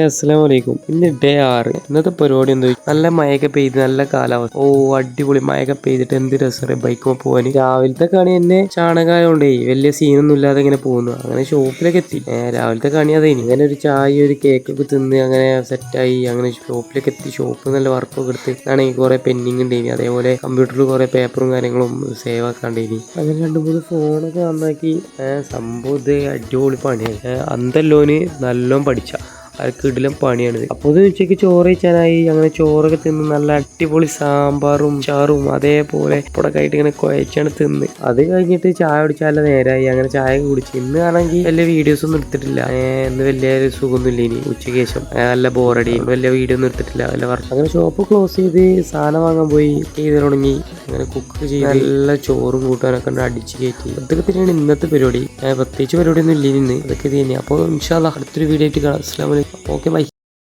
അസ്സലാമലൈക്കും. ഇന്ന് ഡേ 6. ഇന്നത്തെ പരിപാടി എന്താ, നല്ല മഴയൊക്കെ പെയ്ത് നല്ല കാലാവസ്ഥ. അടിപൊളി മഴയൊക്കെ പെയ്തിട്ട് എന്ത് രസം ബൈക്കുമ്പോൾ പോകാൻ. രാവിലത്തെ കണി എന്നെ ചാണകമായോണ്ടേ വലിയ സീനൊന്നും ഇല്ലാതെ ഇങ്ങനെ പോകുന്നു. അങ്ങനെ ഷോപ്പിലേക്ക് എത്തി. രാവിലത്തെ കണി അതേനി. അങ്ങനെ ഒരു ചായ ഒരു കേക്കൊക്കെ തിന്ന് അങ്ങനെ സെറ്റായി. അങ്ങനെ ഷോപ്പിലേക്ക് എത്തി. ഷോപ്പിൽ നല്ല വർക്കൊക്കെ എടുത്ത് ആണെങ്കിൽ കുറെ പെൻഡിങ് ഉണ്ടേനി. അതേപോലെ കമ്പ്യൂട്ടറിൽ കുറെ പേപ്പറും കാര്യങ്ങളും സേവ് ആക്കാണ്ടേനി. അങ്ങനെ 2-3 ഫോണൊക്കെ നന്നാക്കി. സംഭവം ഇത് അടിപൊളി പണിയായി. അന്തല്ലോന് നല്ലോണം പഠിച്ച കിടിലം പണിയാണിത്. അപ്പോൾ ഇത് ഉച്ചയ്ക്ക് ചോറ് കഴിച്ചാനായി. അങ്ങനെ ചോറൊക്കെ തിന്ന് നല്ല അടിപൊളി സാമ്പാറും ചാറും അതേപോലെ ഇപ്പോഴൊക്കെ ആയിട്ട് ഇങ്ങനെ കുഴച്ചാണ് തിന്ന്. അത് കഴിഞ്ഞിട്ട് ചായ കുടിച്ചാൽ നേരമായി. അങ്ങനെ ചായ കുടിച്ച് ഇന്ന് ആണെങ്കിൽ വലിയ വീഡിയോസ് ഒന്നും എടുത്തിട്ടില്ല. ഇന്ന് വലിയ സുഖമൊന്നും ഇല്ല. ഇനി ഉച്ചയ്ക്ക് ശേഷം നല്ല ബോറടി, വലിയ വീഡിയോ ഒന്നും എടുത്തിട്ടില്ല. വല്ല വർക്ക്. അങ്ങനെ ഷോപ്പ് ക്ലോസ് ചെയ്ത് സാധനം വാങ്ങാൻ പോയി. ചെയ്ത് തുടങ്ങി. അങ്ങനെ കുക്ക് ചെയ്ത് നല്ല ചോറും കൂട്ടാനൊക്കെ ഉണ്ട് അടിച്ച് കയറ്റി. അതൊക്കെ തന്നെയാണ് ഇന്നത്തെ പരിപാടി. പ്രത്യേകിച്ച് പരിപാടി ഒന്നും ഇല്ല ഇന്ന്. അതൊക്കെ തന്നെയാണ്. അപ്പോൾ ഇൻഷാ അല്ലാഹ് അടുത്തൊരു വീഡിയോ ആയിട്ട് കാണാം. അസ്സലാമു അലൈക്കും. Okay bye.